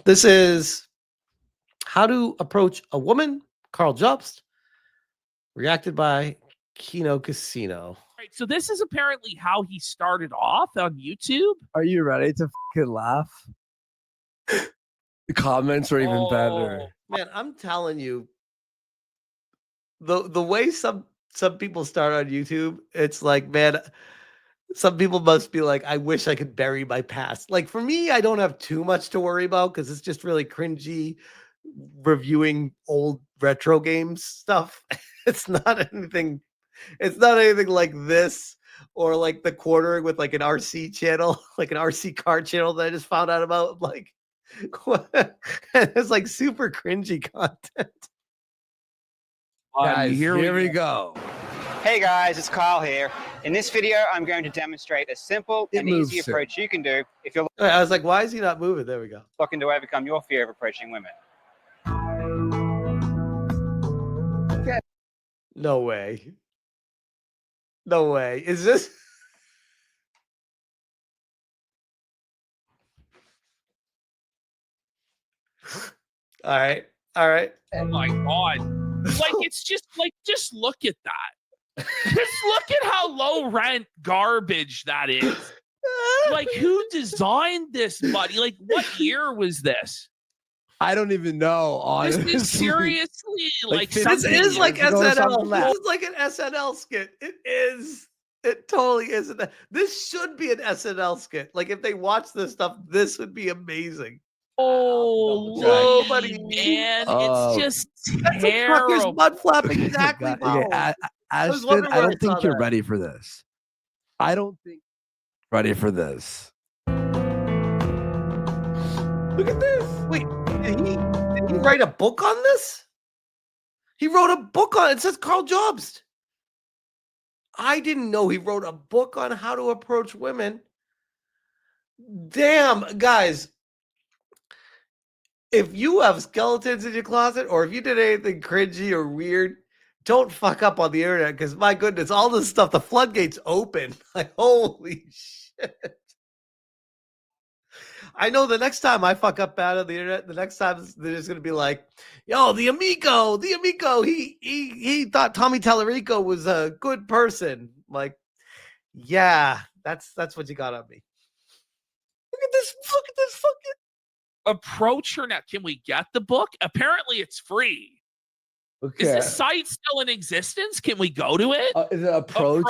This is how to approach a woman. Karl Jobst, reacted by Kino Casino. Right, so this is apparently how he started off on YouTube. Are you ready to fucking laugh? The comments are even better. Man, I'm telling you, the way some people start on YouTube, it's like, man, some people must be like, I wish I could bury my past. Like for me, I don't have too much to worry about because it's just really cringy reviewing old retro games stuff. It's not anything. It's not anything like this or like the quartering with like an RC channel, like an RC car channel that I just found out about. Like, it's like super cringy content. Guys, here we go. Hey guys, it's Karl here. In this video, I'm going to demonstrate a simple and easy approach you can do if you're I was like, why is he not moving? There we go. looking to overcome your fear of approaching women. No way. No way. Is this? All right. All right. Oh my god. Like it's just look at that. Just look at how low rent garbage that is. Like who designed this, buddy? Like what year was this? I don't even know. This Honestly. is seriously like This is like SNL. left. This is like an SNL skit. It is. It totally is. This should be an SNL skit. Like if they watch this stuff, this would be amazing. Oh, buddy. man, Oh. it's just That's a trucker's terrible. mud flap exactly. Okay, was Ashton, wondering I where I don't think saw you're that. ready for this. I don't think you're ready for this. Look at this. Wait, did he write a book on this? He wrote a book on it. It says Karl Jobst. I didn't know he wrote a book on how to approach women. Damn, guys. If you have skeletons in your closet or if you did anything cringy or weird, don't fuck up on the internet because my goodness, all this stuff, the floodgates open. Like, holy shit. I know the next time I fuck up bad on the internet, the next time they're just gonna be like, yo, the amigo, he thought Tommy Tallarico was a good person. Like, yeah, that's what you got on me. Look at this fucking Approach her now. Can we get the book? Apparently it's free. Okay. Is this site still in existence? Can we go to it? Is it approach?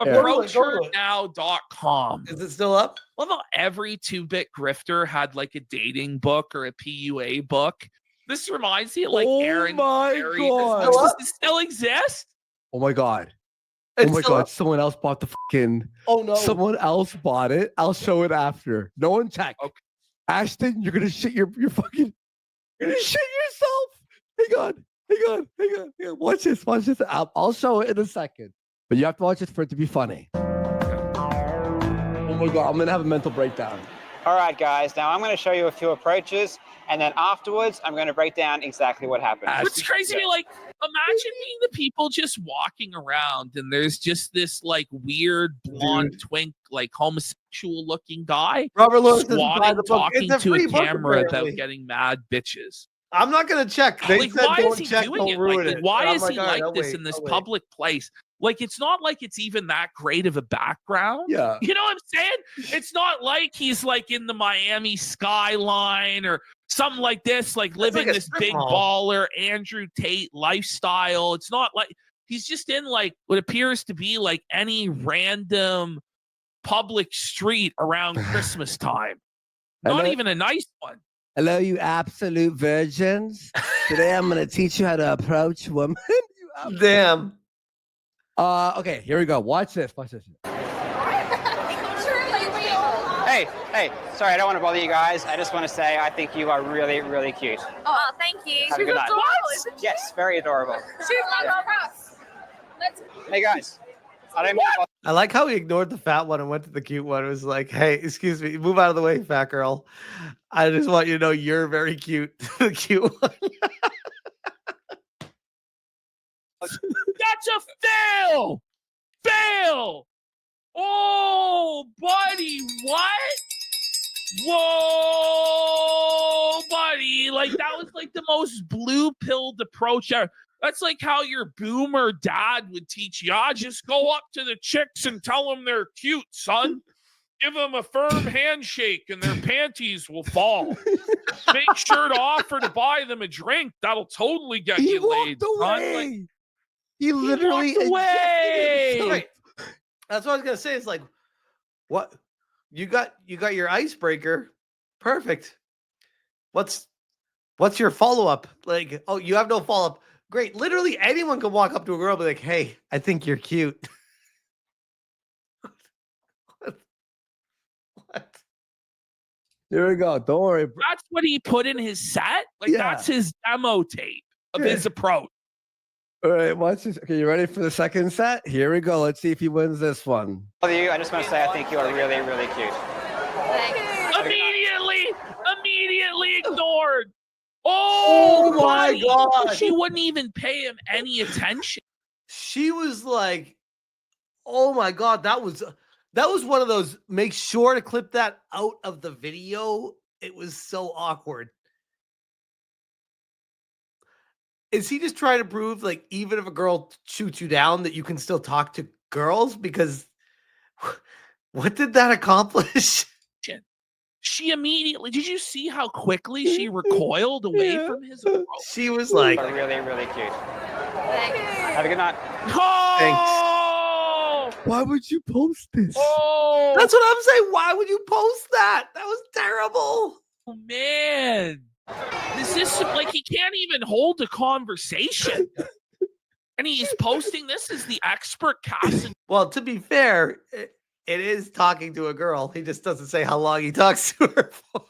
Approachhernow.com. Is it still up? Well, not every 2-bit grifter had like a dating book or a PUA book. This reminds me of like Aaron. My Carey. God. Does this still exist? Oh my God. It's Oh my still God. up? Someone else bought the fucking. Oh no. Someone else bought it. I'll show it after. No one check. Okay. Ashton, you're gonna shit your fucking. You're gonna shit yourself. Hang on. Watch this. I'll show it in a second. But you have to watch it for it to be funny. Oh my God. I'm gonna have a mental breakdown. All right, guys, now I'm going to show you a few approaches, and then afterwards, I'm going to break down exactly what happened. What's crazy to me, like, imagine being the people just walking around and there's just this like weird blonde twink, like homosexual looking guy Robert Lewis doesn't buy swatting, the book. talking It's a to free a book, camera apparently. about getting mad bitches. I'm not gonna check. They Like, said why don't is he check, doing don't it? ruin Like, it. why And I'm is he all right, like I'll this wait, in this I'll wait. public place? Like, it's not like it's even that great of a background. Yeah. You know what I'm saying? It's not like he's like in the Miami skyline or something like this, like living like a this strip big mall. baller Andrew Tate lifestyle. It's not like he's just in like what appears to be like any random public street around Christmas time. Not Hello? even a nice one. Hello, you absolute virgins. Today I'm gonna teach you how to approach women. Damn. Okay, here we go. Watch this. Hey, sorry, I don't want to bother you guys. I just want to say I think you are really, really cute. Oh, thank you. Have a good night. Yes, very adorable. She's like us. Hey, guys, I don't mean to bother I like how he ignored the fat one and went to the cute one. It was like, hey, excuse me, move out of the way, fat girl. I just want you to know you're very cute. The cute one. That's a fail. Fail. Oh, buddy, what? Whoa, buddy. Like, that was like the most blue-pilled approach ever. That's like how your boomer dad would teach you. Just go up to the chicks and tell them they're cute, son. Give them a firm handshake and their panties will fall. Make sure to offer to buy them a drink. That'll totally get He you laid. walked away. Like, He literally walked away. Right. That's what I was gonna say. It's like, what you got your icebreaker. Perfect. What's your follow-up? Like, oh, you have no follow-up. Great. Literally anyone can walk up to a girl and be like, hey, I think you're cute. What? Here we go. Don't worry. That's what he put in his set. Like, Yeah. that's his demo tape of his approach. All right, watch this. Okay, you ready for the second set? Here we go. Let's see if he wins this one. I just want to say I think you are really, really cute. Thanks. Immediately ignored. Oh, my buddy. God. She wouldn't even pay him any attention. She was like, oh my God, that was one of those, make sure to clip that out of the video. It was so awkward. Is he just trying to prove, like, even if a girl shoots you down, that you can still talk to girls? Because what did that accomplish? She immediately, did you see how quickly she recoiled away from his approach? She was like, You are really, really cute. Thanks. Have a good night. Oh! Why would you post this? Oh! that's what I'm saying. Why would you post that? That was terrible. Oh, man. This is like, he can't even hold a conversation. And he's posting this as the expert cast. Well, to be fair, it is talking to a girl. He just doesn't say how long he talks to her for.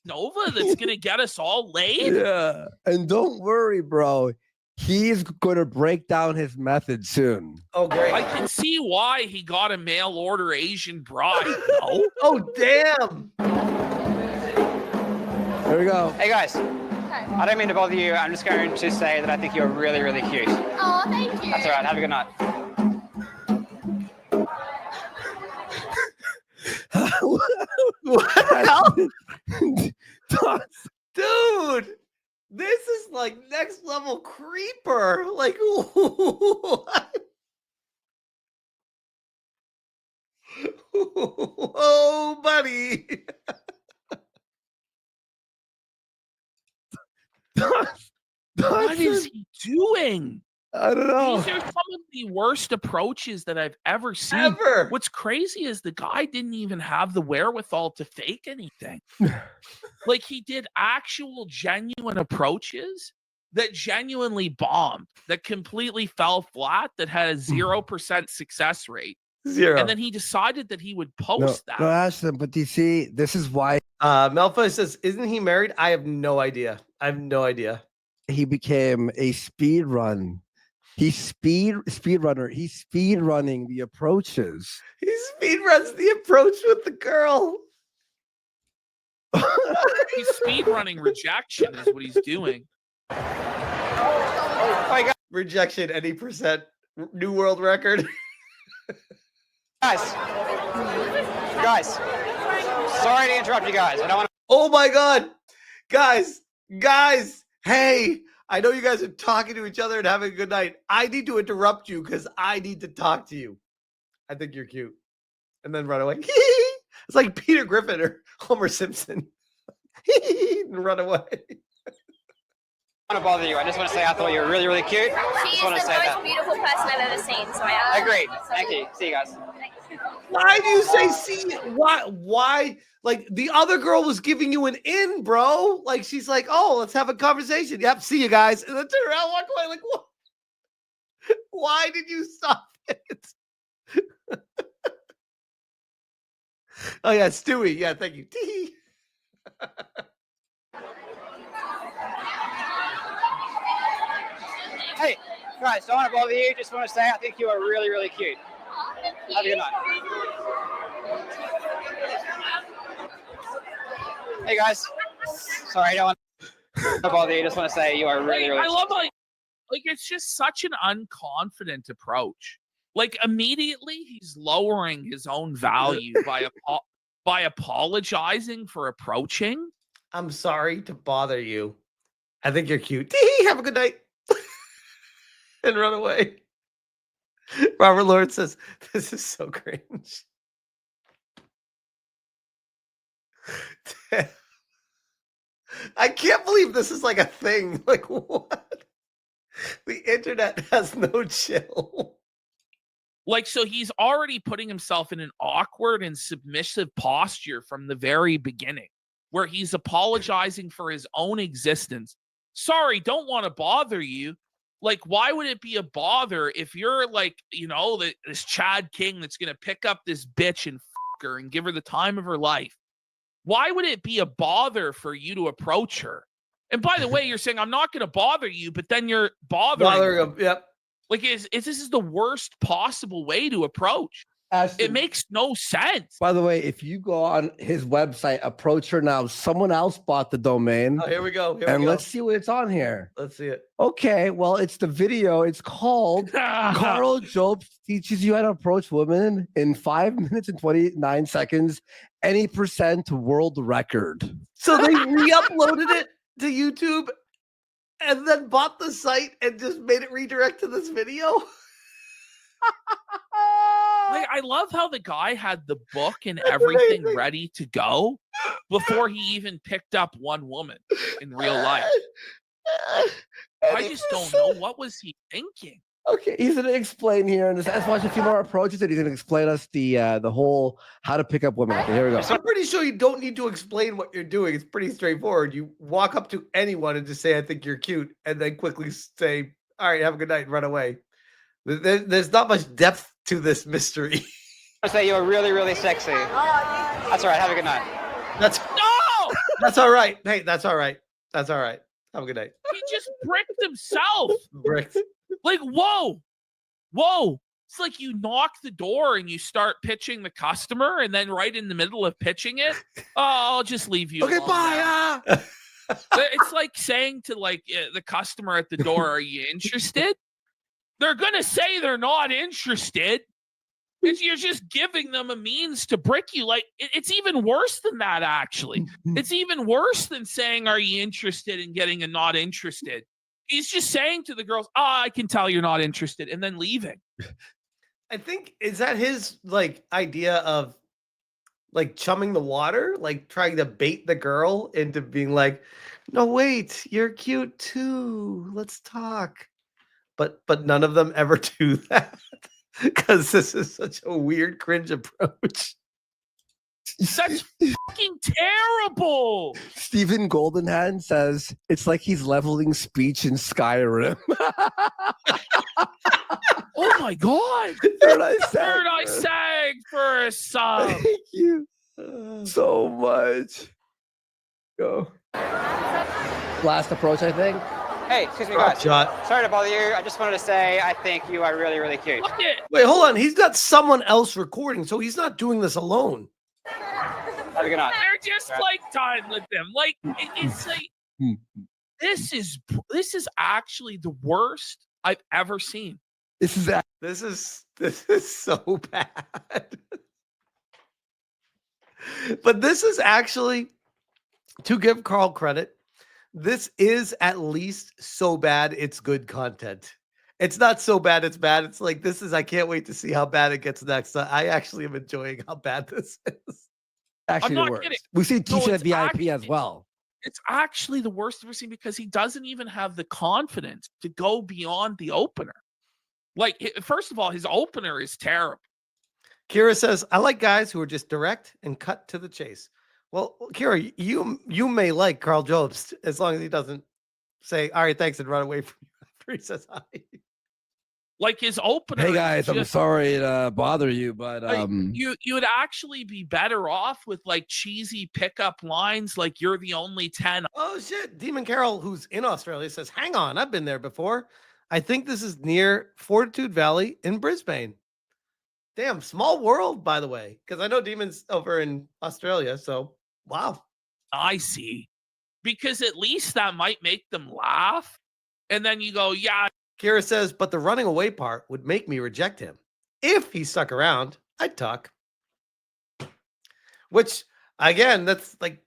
Nova that's going to get us all laid. Yeah. And don't worry, bro. He's going to break down his method soon. Oh, great. I can see why he got a mail order Asian bride. No? Oh, damn. Here we go. Hey guys, I don't mean to bother you. I'm just going to say that I think you're really, really cute. Oh, thank you. That's all right. Have a good night. Dude, this is like next level creeper. Like, what? Oh, buddy. What is he doing? I don't know. These are some of the worst approaches that I've ever seen. Ever. What's crazy is the guy didn't even have the wherewithal to fake anything. Like, he did actual genuine approaches that genuinely bombed, that completely fell flat, that had a 0% success rate. Zero. And then he decided that he would post that. No, Ashton, but do you see, this is why Malfoy says, isn't he married? I have no idea. he became a speed run. He's speedrunner. He's speed running the approaches. He speed runs the approach with the girl. He's speedrunning rejection is what he's doing. Rejection, any percent. New world record. Guys, sorry to interrupt you guys. I don't want to. Oh my God. Guys, hey, I know you guys are talking to each other and having a good night. I need to interrupt you because I need to talk to you. I think you're cute. And then run away. It's like Peter Griffin or Homer Simpson. And run away. I don't want to bother you. I just want to say I thought you were really, really cute. She Just is want the to say most that. beautiful person I've ever seen. So I Agreed. Thank you. See you guys. Why do you say see? Why? Like, the other girl was giving you an in, bro. Like, she's like, oh, let's have a conversation. Yep, see you guys. And then turn around, walk away. Like, what? Why did you stop it? Oh, yeah, Stewie. Yeah, thank you. Tee. Hey, guys, don't want to bother you. Just want to say I think you are really, really cute. Have a good night. Hey guys, sorry, I don't want to bother you. Just want to say you are really, really I cute. love like it's just such an unconfident approach. Like, immediately he's lowering his own value by apologizing for approaching. I'm sorry to bother you. I think you're cute. Have a good night. And run away. Robert Lord says, this is so cringe. I can't believe this is like a thing. Like, what? The internet has no chill. Like, so he's already putting himself in an awkward and submissive posture from the very beginning, where he's apologizing for his own existence. Sorry, don't want to bother you. Like, why would it be a bother if you're like, you know, this Chad King that's going to pick up this bitch and fuck her and give her the time of her life? Why would it be a bother for you to approach her? And by the way, you're saying, I'm not going to bother you, but then you're bothering him. Yep. Like, this is the worst possible way to approach. Ashton, It makes no sense. by the way, if you go on his website, approach her now. Someone else bought the domain. Oh, here we go. And let's see what it's on here. Let's see it. Okay, well, it's the video. It's called Karl Jobst teaches you how to approach women in 5 minutes and 29 seconds, any percent world record. So they re-uploaded it to YouTube and then bought the site and just made it redirect to this video. Like, I love how the guy had the book and everything ready to go before he even picked up one woman in real life. I just don't know. What was he thinking? Okay, he's gonna explain here, and let's watch a few more approaches, and he's gonna explain us the whole how to pick up women. Okay, here we go. I'm pretty sure you don't need to explain what you're doing. It's pretty straightforward. You walk up to anyone and just say, I think you're cute, and then quickly say, all right, have a good night, and run away. There's not much depth to this mystery. I say you were really, really sexy. That's all right. Have a good night. That's No! That's all right. Hey, that's all right. That's all right. Have a good night. He just bricked himself. Bricked. Like, whoa. It's like you knock the door and you start pitching the customer, and then right in the middle of pitching it, I'll just leave you. Okay, bye. It's like saying to the customer at the door, are you interested? They're going to say they're not interested. You're just giving them a means to brick you. Like, it's even worse than that, actually. It's even worse than saying, are you interested, in getting a not interested. He's just saying to the girls, I can tell you're not interested, and then leaving. I think, is that his like idea of like chumming the water, like trying to bait the girl into being like, no, wait, you're cute too. Let's talk. But none of them ever do that because this is such a weird, cringe approach. Such fucking terrible. Stephen Goldenhand says it's like he's leveling speech in Skyrim. Oh my God. Third Eye Sag for a sub. Thank you so much. Go. Last approach, I think. Hey, excuse me, guys. Shot. Sorry to bother you. I just wanted to say I think you are really, really cute. Look it. Wait, hold on. He's got someone else recording, so he's not doing this alone. Have a good night. They're just like done with them. Like, it's like this is actually the worst I've ever seen. This is so bad. But this is actually, to give Karl credit, this is at least so bad it's good content. It's not so bad it's bad. It's like, this is, I can't wait to see how bad it gets next. I actually am enjoying how bad this is. actually I'm the not worst. kidding. We see teaching at it's VIP actually- as well. It's actually the worst I've ever seen because he doesn't even have the confidence to go beyond the opener. Like, first of all, his opener is terrible. Kira says, I like guys who are just direct and cut to the chase. Well, Kira, you may like Karl Jobst as long as he doesn't say, all right, thanks, and run away from you after he says hi. Like, his opener. Hey is guys, I'm just- sorry to bother you, but like, you would actually be better off with like cheesy pickup lines like you're the only 10. Oh, shit. Demon Carol, who's in Australia, says, hang on, I've been there before. I think this is near Fortitude Valley in Brisbane. Damn, small world, by the way, because I know Demon's over in Australia, so wow. I see. Because at least that might make them laugh. And then you go, yeah. Kira says, but the running away part would make me reject him. If he stuck around, I'd talk. Which again, that's like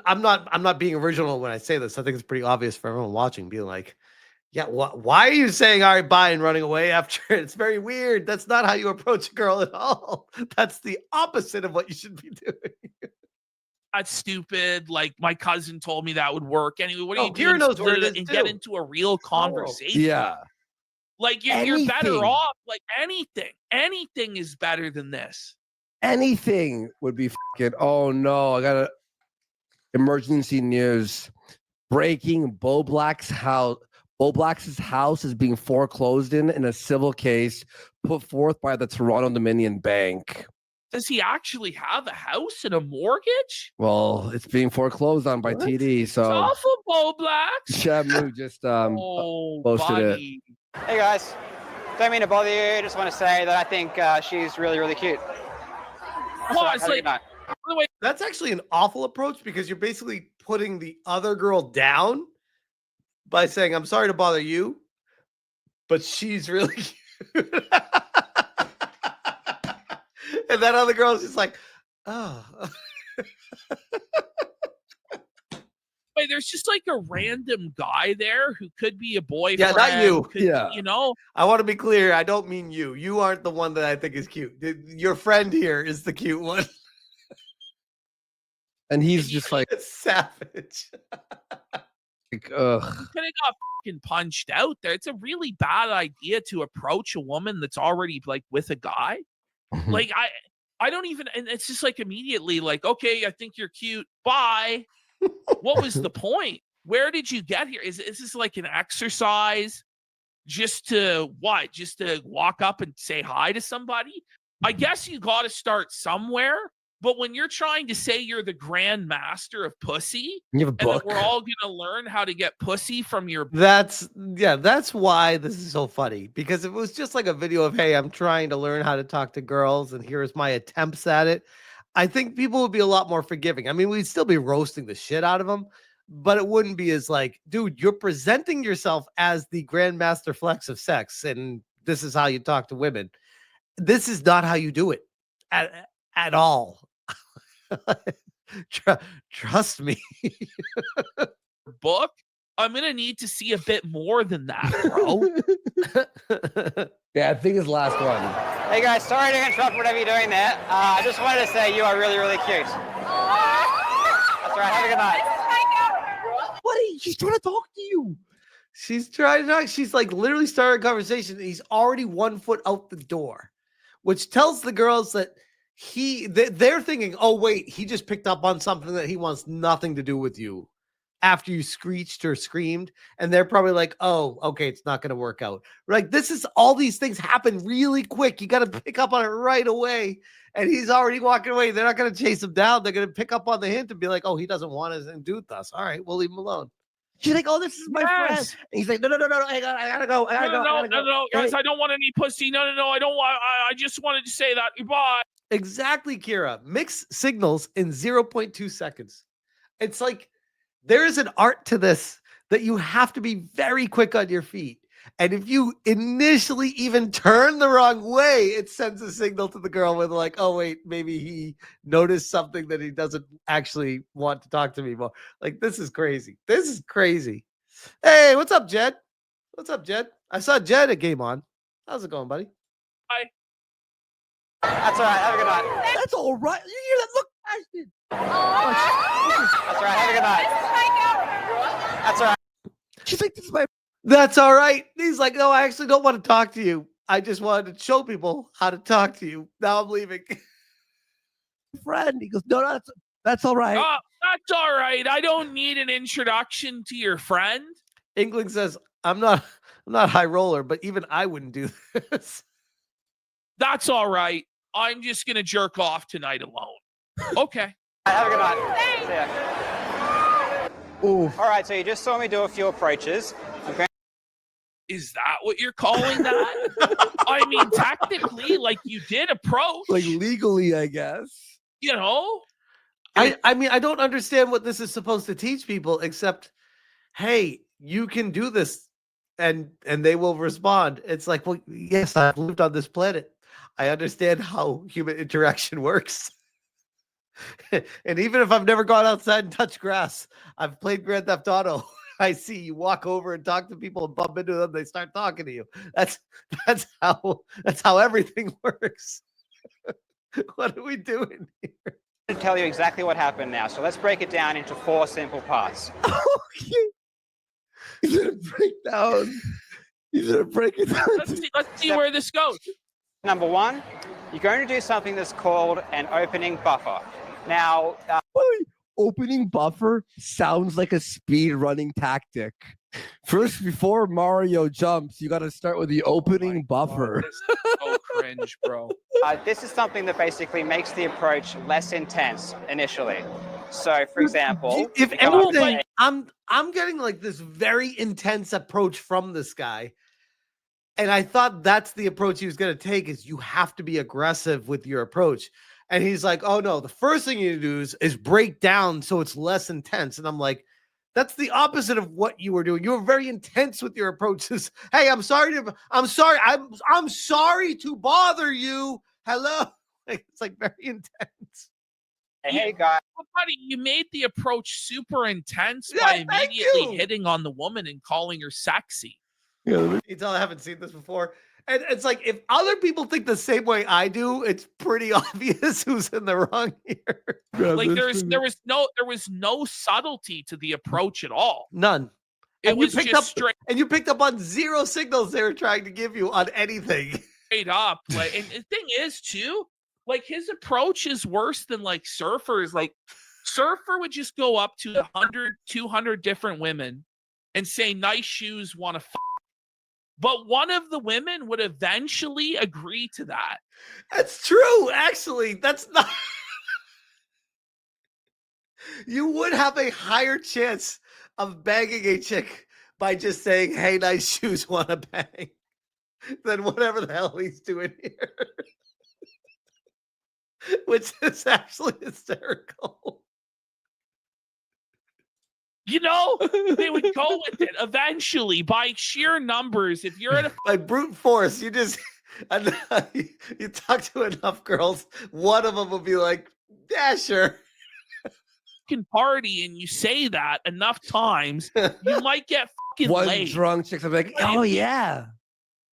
I'm not being original when I say this. I think it's pretty obvious for everyone watching, being like, yeah, why are you saying all right, bye and running away after it? It's very weird. That's not how you approach a girl at all. That's the opposite of what you should be doing. That's stupid. Like my cousin told me that would work. Anyway, what are Oh, you Kira doing? knows where it is And get too. into a real conversation. Yeah. Like you're better Anything. off. Like anything is better than this. Anything would be fucking. Oh no! I got a emergency news. Breaking: Bo Black's house. Bo Black's house is being foreclosed in a civil case put forth by the Toronto Dominion Bank. Does he actually have a house and a mortgage? Well, it's being foreclosed on by What? TD. It's So awful, Bo Blacks. Shamu just posted it. buddy. Hey guys, don't mean to bother you. Just want to say that I think she's really, really cute. Well, Have it's a like, good night. by the way, That's actually an awful approach because you're basically putting the other girl down by saying, I'm sorry to bother you, but she's really cute. And that other girl's just like, oh. wait, there's just like a random guy there who could be a boyfriend. Yeah, not you. could- Yeah. You know, I want to be clear. I don't mean you. You aren't the one that I think is cute. Your friend here is the cute one. And he's just like, Savage. ugh. could have got fucking punched out there. It's a really bad idea to approach a woman that's already like with a guy. Like I don't even, and it's just like immediately like, okay, I think you're cute. Bye. What was the point? Where did you get here? Is this like an exercise just to what? Just to walk up and say hi to somebody? I guess you got to start somewhere. But when you're trying to say you're the grand master of pussy, You have a and that book. we're all gonna learn how to get pussy from your That's why this is so funny. Because if it was just like a video of, hey, I'm trying to learn how to talk to girls and here's my attempts at it, I think people would be a lot more forgiving. I mean, we'd still be roasting the shit out of them, but it wouldn't be as like, dude, you're presenting yourself as the grandmaster flex of sex, and this is how you talk to women. This is not how you do it at all. Trust me. book. I'm gonna need to see a bit more than that, bro. Yeah, I think his last one. Hey guys, sorry to interrupt whatever you're doing there. I just wanted to say you are really, really cute. That's right. Have a good night. Buddy, she's trying to talk to you. She's trying to talk. She's like literally started a conversation. He's already 1 foot out the door, which tells the girls that they're thinking, oh wait, he just picked up on something that he wants nothing to do with you after you screeched or screamed, and they're probably like, oh, okay, it's not going to work out. Like, this is all these things happen really quick. You got to pick up on it right away, and he's already walking away. They're not going to chase him down. They're going to pick up on the hint and be like, oh, he doesn't want to do with us. All right, we'll leave him alone. She's like, oh, this is my friend. Yes. And he's like, no, I gotta go. No, guys, I don't want any pussy. No, I don't want. I just wanted to say that. Goodbye. Exactly, Kira. Mix signals in 0.2 seconds. It's like there is an art to this that you have to be very quick on your feet. And if you initially even turn the wrong way, it sends a signal to the girl with like, oh, wait, maybe he noticed something that he doesn't actually want to talk to me more. Like, this is crazy. This is crazy. Hey, what's up, Jed? What's up, Jed? I saw Jed at Game On. How's it going, buddy? Bye. That's all right. Have a good night. That's all right. You hear that? Look, Ashton. That's all right. Have a good night. That's all right. She's like, this is my That's all right. He's like, no, I actually don't want to talk to you. I just wanted to show people how to talk to you. Now I'm leaving. friend. He goes, no, that's all right. Oh, that's all right. I don't need an introduction to your friend. England says, I'm not high roller, but even I wouldn't do this. That's all right. I'm just gonna jerk off tonight alone. Okay. Have a good night. See ya. Ooh. All right, so you just saw me do a few approaches. Is that what you're calling that? I mean, technically, like you did approach. Like legally, I guess. You know? I mean, I don't understand what this is supposed to teach people, except, hey, you can do this, and they will respond. It's like, well, yes, I've lived on this planet. I understand how human interaction works. And even if I've never gone outside and touched grass, I've played Grand Theft Auto. I see you walk over and talk to people and bump into them. They start talking to you. That's how everything works. What are we doing here? I'm going to tell you exactly what happened now. So let's break it down into 4 simple parts. Okay. He's gonna break down. He's gonna break it down. Let's see where this goes. Number 1, you're going to do something that's called an opening buffer. Now, Opening buffer sounds like a speed running tactic. First, before Mario jumps, you got to start with the opening buffer. This is so cringe, bro. this is something that basically makes the approach less intense initially. So, for example, If you go up to anything, I'm getting like this very intense approach from this guy. And I thought that's the approach he was going to take, is you have to be aggressive with your approach. And he's like, oh no, the first thing you need to do is break down so it's less intense. And I'm like, that's the opposite of what you were doing. You were very intense with your approaches. Hey, I'm sorry to bother you. Hello. Like, it's like very intense. hey guys, Well, buddy, you made the approach super intense Yeah, by thank immediately you. hitting on the woman and calling her sexy. You tell I haven't seen this before. And it's like, if other people think the same way I do, it's pretty obvious who's in the wrong here. Like there was no subtlety to the approach at all. None. It And you was picked just up straight and you picked up on 0 signals they were trying to give you on anything. up. Like, and the thing is too, like his approach is worse than like Surfer's. Like Surfer would just go up to 100, 200 different women and say, nice shoes, want to f-. But one of the women would eventually agree to that. That's true, actually. That's not. You would have a higher chance of banging a chick by just saying, hey, nice shoes, want to bang, than whatever the hell he's doing here. Which is actually hysterical. You know, they would go with it eventually by sheer numbers. If you're at a By brute force, you just you talk to enough girls, one of them will be like, yeah, sure. fucking party and you say that enough times, you might get fucking One laid. drunk chick's like, oh yeah.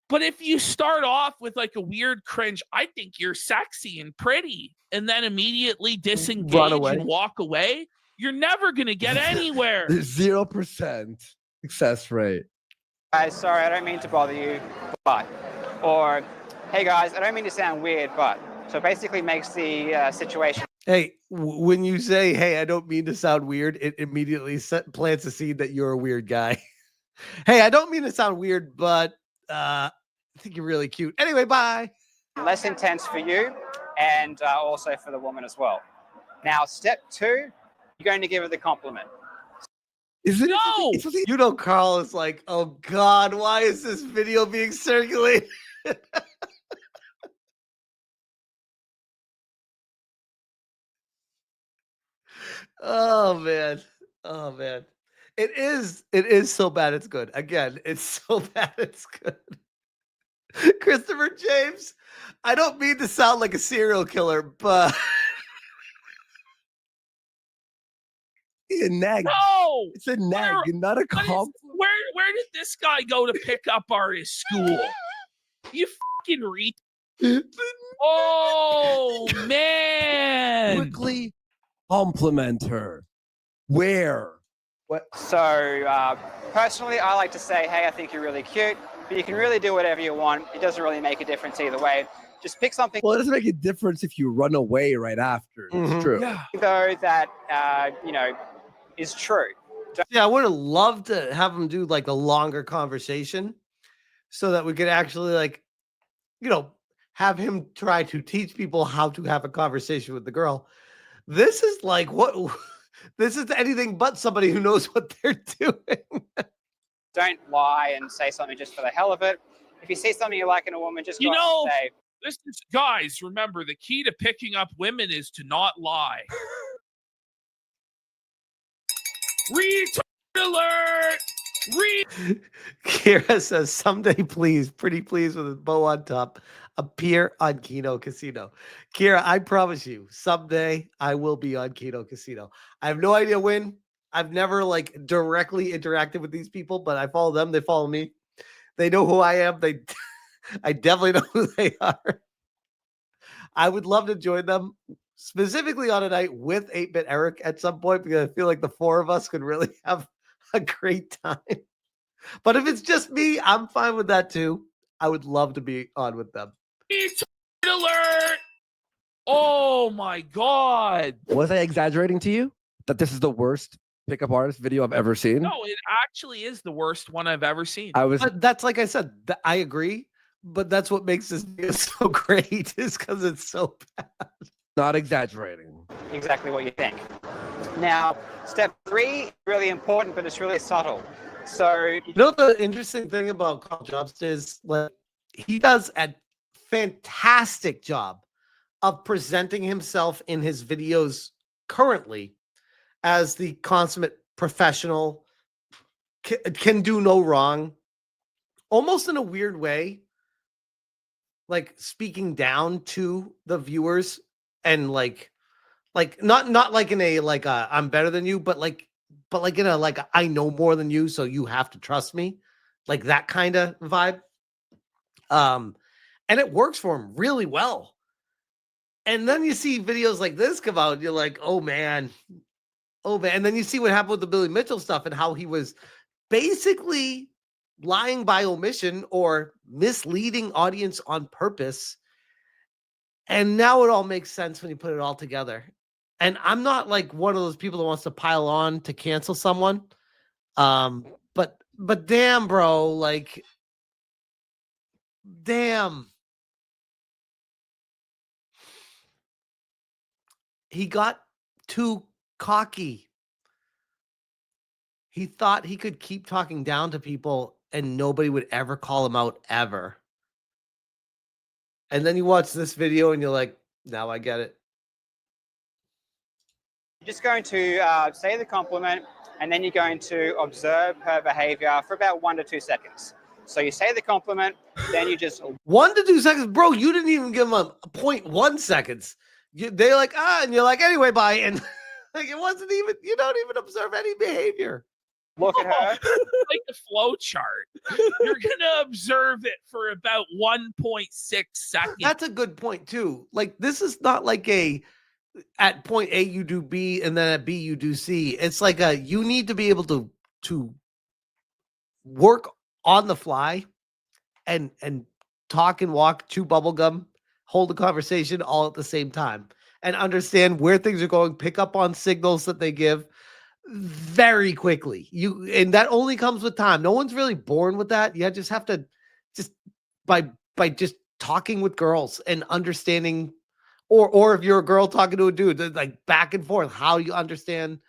But if you start off with like a weird cringe, I think you're sexy and pretty, and then immediately disengage away. and walk away, you're never gonna get anywhere. 0% success rate. guys, sorry, I don't mean to bother you, but, or, hey guys, I don't mean to sound weird, but. So it basically makes the situation. Hey, when you say, hey, I don't mean to sound weird, it immediately plants a seed that you're a weird guy. Hey, I don't mean to sound weird, but I think you're really cute. Anyway, bye. Less intense for you and also for the woman as well. Now, step 2, you're going to give her the compliment. Is it? No! You know, Carl is like, oh God, why is this video being circulated? Oh man. Oh man. It is so bad it's good. Again, it's so bad it's good. Christopher James, I don't mean to sound like a serial killer, but A nag. No! It's a nag, not a comp. Where did this guy go to pick up artist school? You fucking read. Oh man! Quickly compliment her. Where? What? So personally, I like to say, hey, I think you're really cute, but you can really do whatever you want. It doesn't really make a difference either way. Just pick something, Well, it doesn't make a difference if you run away right after. It's Mhm. true. Yeah. though, that, is true. yeah, I would have loved to have him do like a longer conversation so that we could actually like, have him try to teach people how to have a conversation with the girl. This is like what this is anything but somebody who knows what they're doing. Don't lie and say something just for the hell of it. If you see something you like in a woman, just go up and say, This is, guys, remember the key to picking up women is to not lie. Retard alert! Kira says, someday, please, pretty please with a bow on top. appear on Kino Casino. Kira, I promise you, someday I will be on Kino Casino. I have no idea when. I've never like directly interacted with these people, but I follow them. They follow me. They know who I am. I definitely know who they are. I would love to join them specifically on a night with 8-Bit Eric at some point because I feel like the four of us could really have a great time. But if it's just me, I'm fine with that too. I would love to be on with them. It's alert! Oh my god! Was I exaggerating to you that this is the worst pickup artist video I've ever seen? No, it actually is the worst one I've ever seen. But that's like I said, I agree. But that's what makes this video so great is because it's so bad. Not exaggerating. Exactly what you think. Now, step 3, really important, but it's really subtle. So, You know the interesting thing about Karl Jobst is like he does a fantastic job of presenting himself in his videos currently as the consummate professional, can do no wrong, almost in a weird way, like speaking down to the viewers and like not like in a like a I'm better than you, but like in a like I know more than you, so you have to trust me, like that kind of vibe. And it works for him really well. And then you see videos like this come out, and you're like, oh man. And then you see what happened with the Billy Mitchell stuff and how he was basically lying by omission or misleading audience on purpose. And now it all makes sense when you put it all together. And I'm not like one of those people that wants to pile on to cancel someone. But damn, bro, like damn. He got too cocky. He thought he could keep talking down to people and nobody would ever call him out ever. And then you watch this video and you're like, now I get it. you're just going to say the compliment, and then you're going to observe her behavior for about 1 to 2 seconds. So you say the compliment, then you just 1 to 2 seconds, bro. You didn't even give him a 0.1 seconds. They're like, and you're like, anyway, bye. And like it wasn't even, you don't even observe any behavior. look at her. Like the flow chart. You're gonna observe it for about 1.6 seconds. That's a good point too. Like this is not like at point A you do B and then at B you do C. It's like you need to be able to work on the fly and talk and walk, chew bubble gum, hold a conversation all at the same time and understand where things are going, pick up on signals that they give very quickly. And that only comes with time. No one's really born with that. You just have to just by just talking with girls and understanding, or if you're a girl talking to a dude, like back and forth, how you understand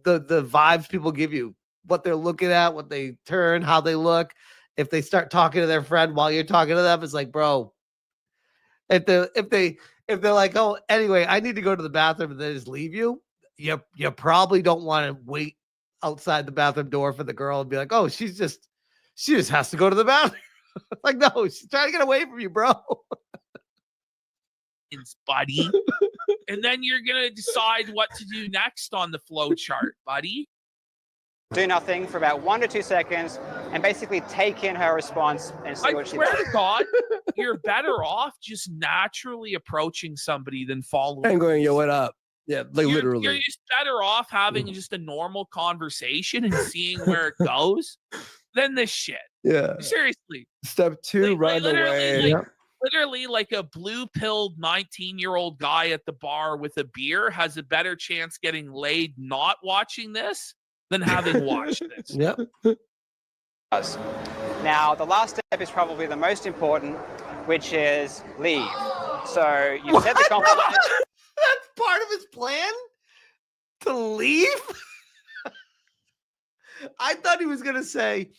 the vibes people give you, what they're looking at, what they turn, how they look. If they start talking to their friend while you're talking to them, it's like, bro, if they're like, oh, anyway, I need to go to the bathroom and then just leave you, you probably don't want to wait outside the bathroom door for the girl and be like, oh, she just has to go to the bathroom. Like, no, she's trying to get away from you, bro. Buddy. And then you're gonna decide what to do next on the flow chart, buddy. Do nothing for about 1 to 2 seconds and basically take in her response and see I what she swear does. to God, you're better off just naturally approaching somebody than following. And going, yo, what up? Yeah, like literally. You're just better off having just a normal conversation and seeing where it goes than this shit. Yeah. Seriously. Step 2, Like, run away. Literally, like a blue-pilled 19-year-old guy at the bar with a beer has a better chance getting laid not watching this than having watched this. Yep. Now, the last step is probably the most important, which is leave. So you said the compliment. That's part of his plan? To leave? I thought he was going to say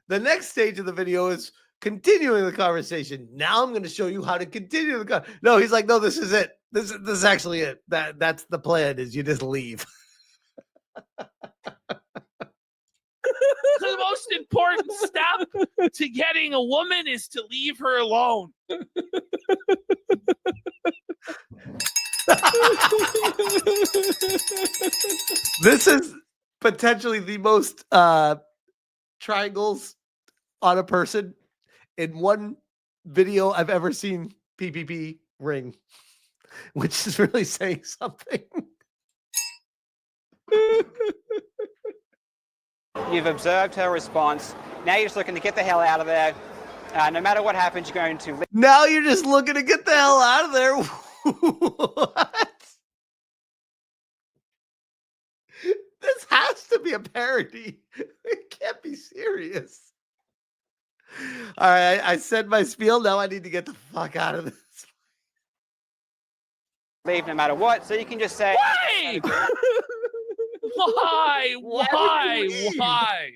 the next stage of the video is continuing the conversation. Now I'm going to show you how to continue the conversation. No, he's like, no, this is it. This is actually it. That's the plan, is you just leave. The most important step to getting a woman is to leave her alone. This is potentially the most triangles on a person in one video I've ever seen PPP ring, which is really saying something. You've observed her response. Now you're just looking to get the hell out of there. No matter what happens, you're going to leave. Now you're just looking to get the hell out of there. What? This has to be a parody. It can't be serious. All right, I said my spiel. Now I need to get the fuck out of this. Leave no matter what. So you can just say, Why? Why? Why?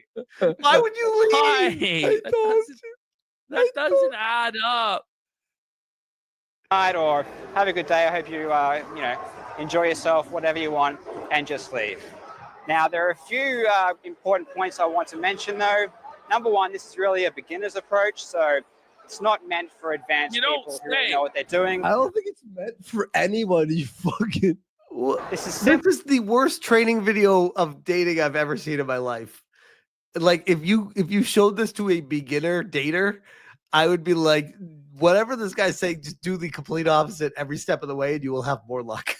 Why would you leave? Why? That doesn't add up. night or have a good day. I hope you, enjoy yourself, whatever you want, and just leave. Now, there are a few important points I want to mention, though. Number one, this is really a beginner's approach, so it's not meant for advanced people who really know what they're doing. I don't think it's meant for anyone. You fucking. This is This is the worst training video of dating I've ever seen in my life. Like if you showed this to a beginner dater, I would be like, whatever this guy's saying, just do the complete opposite every step of the way, and you will have more luck.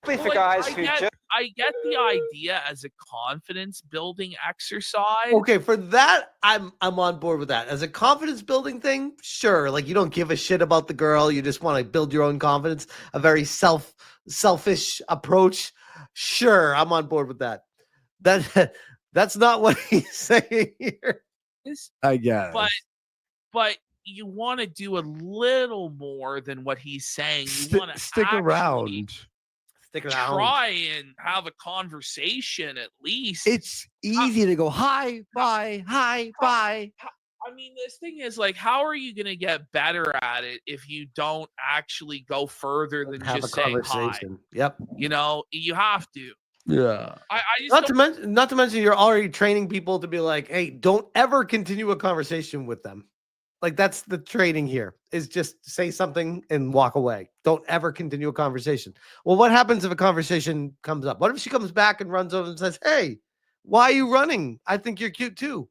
for Like, guys who just I get the idea as a confidence building exercise. Okay, for that, I'm on board with that. As a confidence building thing, sure. Like you don't give a shit about the girl, you just want to build your own confidence. A very selfish approach. Sure, I'm on board with that. That's not what he's saying here. I guess. But you want to do a little more than what he's saying. You want to Stick around. Stick around. Try and have a conversation at least. It's easy to go hi, bye, hi, bye. I mean, this thing is like, how are you going to get better at it if you don't actually go further than Have just a saying hi? conversation. Yep. You know, you have to. Yeah. I just Not to mention you're already training people to be like, hey, don't ever continue a conversation with them. Like that's the training here is just say something and walk away. Don't ever continue a conversation. Well, what happens if a conversation comes up? What if she comes back and runs over and says, hey, why are you running? I think you're cute too.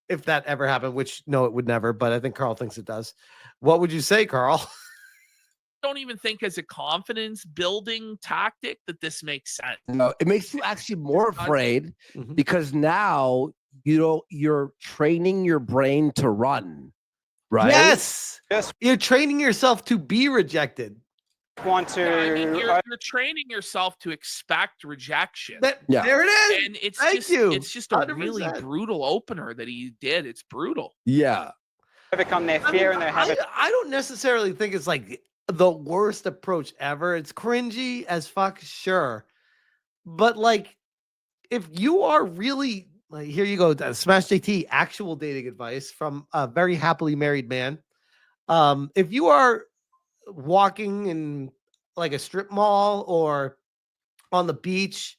If that ever happened, which no, it would never, but I think Carl thinks it does. What would you say, Carl? don't even think as a confidence building tactic that this makes sense. No, it makes you actually more afraid Mhm. because now you're training your brain to run, right? Yes. Yes. You're training yourself to be rejected. want to. I mean, you're training yourself to expect rejection. Yeah. There it is. And it's Thank just you. it's just a really 100%. brutal opener that he did. It's brutal. Yeah. overcome their fear and their habit. I don't necessarily think it's like the worst approach ever. It's cringy as fuck, sure. But like, if you are really like, here you go, Smash JT, actual dating advice from a very happily married man. If you are walking in like a strip mall or on the beach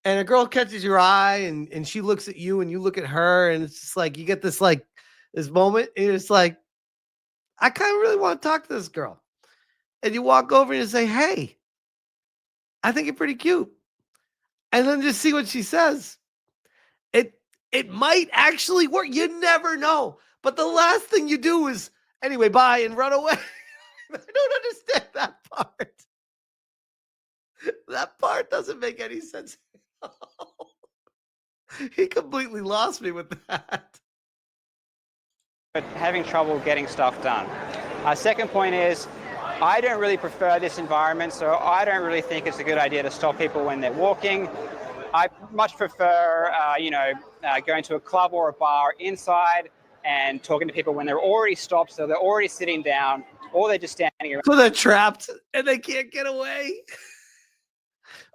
and a girl catches your eye and she looks at you and you look at her and it's just like you get this like this moment and it's like I kind of really want to talk to this girl. And you walk over and you say, hey, I think you're pretty cute. And then just see what she says. It might actually work. You never know. But the last thing you do is, anyway, bye and run away. I don't understand that part. That part doesn't make any sense. He completely lost me with that. But having trouble getting stuff done. Second point is, I don't really prefer this environment, so I don't really think it's a good idea to stop people when they're walking. I much prefer, going to a club or a bar inside and talking to people when they're already stopped, so they're already sitting down, or they're just standing around. So they're trapped and they can't get away.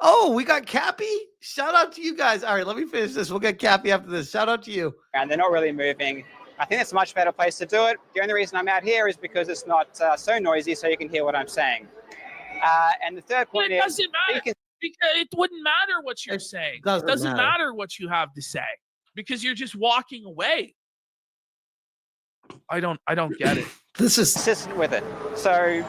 Oh, we got Cappy. Shout out to you guys. All right, let me finish this. We'll get Cappy after this. Shout out to you. And they're not really moving. I think it's a much better place to do it. The only reason I'm out here is because it's not so noisy, so you can hear what I'm saying. And the third point It is, doesn't matter. Because it wouldn't matter what you're saying. It doesn't matter what you have to say because you're just walking away. I don't get it. This is consistent with it. So,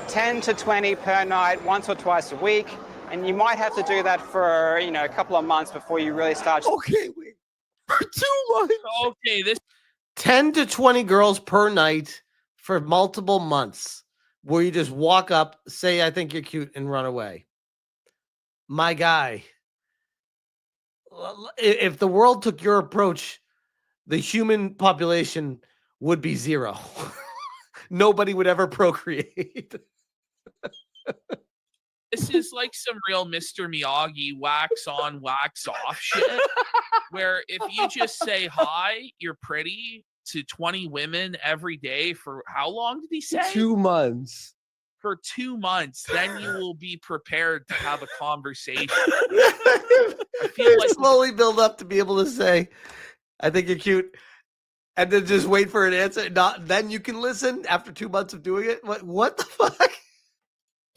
10 to 20 per night, once or twice a week, And you might have to do that for, a couple of months before you really start. Okay, wait. For 2 months. Okay, this 10 to 20 girls per night for multiple months, where you just walk up, say, I think you're cute, and run away. My guy, if the world took your approach, the human population would be 0. Nobody would ever procreate. this is like some real Mr. Miyagi wax on, wax off shit. Where if you just say hi, you're pretty to 20 women every day for how long did he say? 2 months. For 2 months, then you will be prepared to have a conversation. I feel like- slowly build up to be able to say, I think you're cute, and then just wait for an answer. Not then you can listen after 2 months of doing it. What the fuck?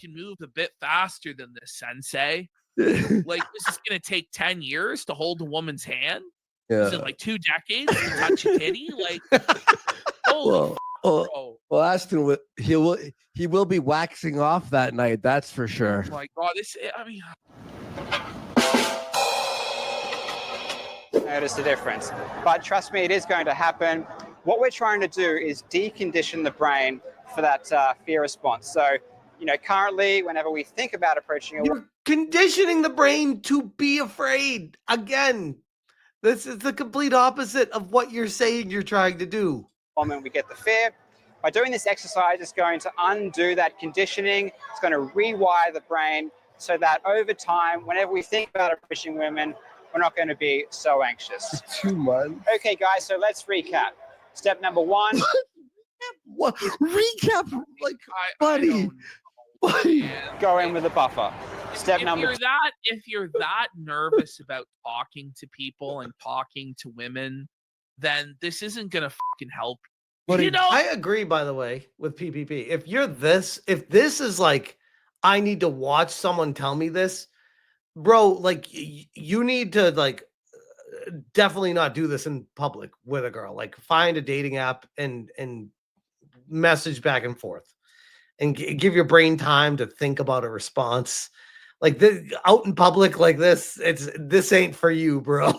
Can move a bit faster than this, sensei. Like, this is gonna take 10 years to hold a woman's hand. Is it like 2 decades to touch a titty? Like, holy bro. Well, Aston, he will be waxing off that night. That's for sure. Oh my God, Notice the difference. But trust me, it is going to happen. What we're trying to do is decondition the brain for that fear response. So, currently, whenever we think about approaching a You're conditioning the brain to be afraid. Again, this is the complete opposite of what you're saying you're trying to do. woman, we get the fear. By doing this exercise, it's going to undo that conditioning. It's going to rewire the brain so that over time, whenever we think about approaching women, we're not going to be so anxious. 2 months. Okay, guys, so let's recap. Step number 1. What recap? Like, buddy. Go in with a buffer. Step number 2. If you're that nervous about talking to people and talking to women, then this isn't gonna fucking help. I agree, by the way, with PPP. If this is like, I need to watch someone tell me this, bro, like you need to definitely not do this in public with a girl. Like, find a dating app and message back and forth, and give your brain time to think about a response. Like, this, out in public like this, this ain't for you, bro.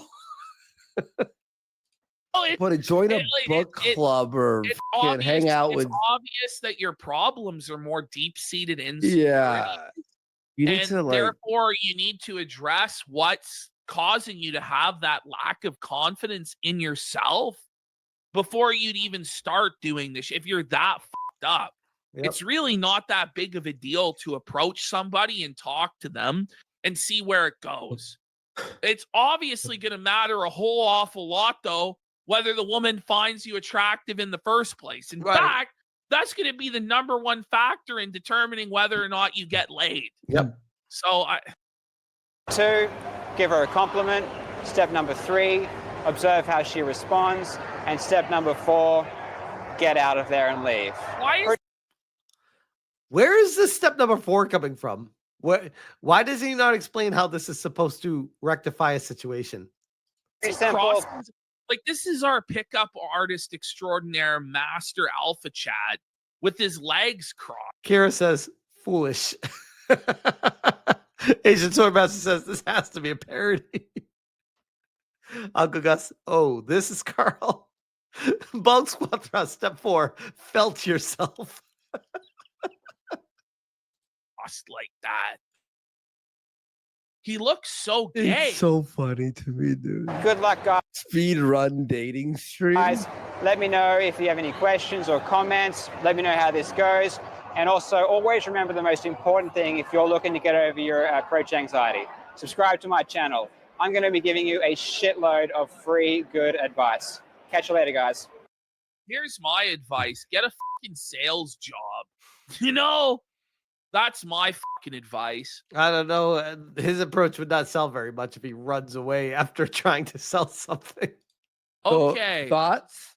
But join a book club or hang out with. It's obvious that your problems are more deep-seated insecurity. Yeah, you need to therefore you need to address what's causing you to have that lack of confidence in yourself before you'd even start doing this. If you're that fucked up, it's really not that big of a deal to approach somebody and talk to them and see where it goes. It's obviously going to matter a whole awful lot, though, whether the woman finds you attractive in the first place. In fact, that's going to be the number one factor in determining whether or not you get laid. Yep. So 2, give her a compliment. Step number 3, observe how she responds. And step number 4, get out of there and leave. Where is this step number 4 coming from? Why does he not explain how this is supposed to rectify a situation? Like, this is our pickup artist extraordinaire, Master Alpha Chad, with his legs crossed. Kira says, foolish. Asian Swordmaster says, this has to be a parody. Uncle Gus, oh, this is Carl. Bulk squat thrust, step 4, felt yourself. Like that. He looks so gay. It's so funny to me, dude. Good luck, guys. Speedrun dating stream. Guys, let me know if you have any questions or comments. Let me know how this goes. And also, always remember the most important thing if you're looking to get over your approach anxiety. Subscribe to my channel. I'm going to be giving you a shitload of free good advice. Catch you later, guys. Here's my advice. Get a fucking sales job. That's my fucking advice. I don't know. His approach would not sell very much if he runs away after trying to sell something. Okay. Thoughts?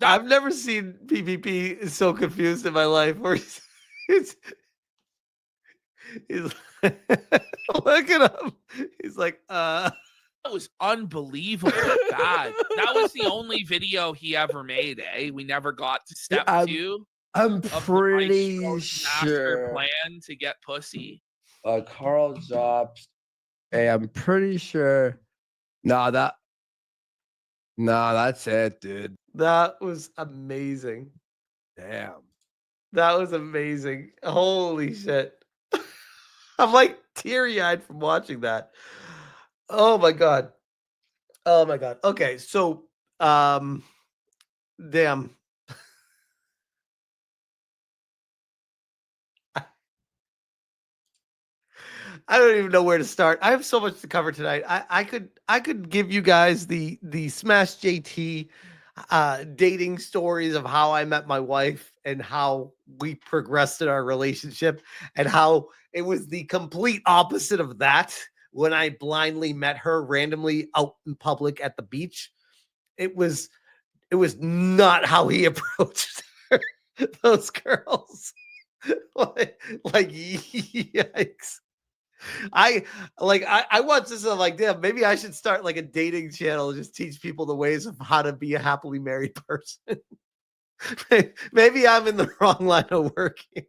I've never seen PPP so confused in my life. Where he's look at him. He's like, That was unbelievably bad. That was the only video he ever made, eh? We never got to step 2. I'm pretty sure. Plan to get pussy. Karl Jobst. Hey, I'm pretty sure. No, that's it, dude. That was amazing. Damn. That was amazing. Holy shit. I'm like teary-eyed from watching that. Oh my god. Oh my god. Okay, so damn. I don't even know where to start. I have so much to cover tonight. I could give you guys the Smash JT dating stories of how I met my wife and how we progressed in our relationship and how it was the complete opposite of that when I blindly met her randomly out in public at the beach. It was not how he approached those girls. like yikes. I watch this and I'm like, damn, maybe I should start like a dating channel, just teach people the ways of how to be a happily married person. Maybe I'm in the wrong line of work here.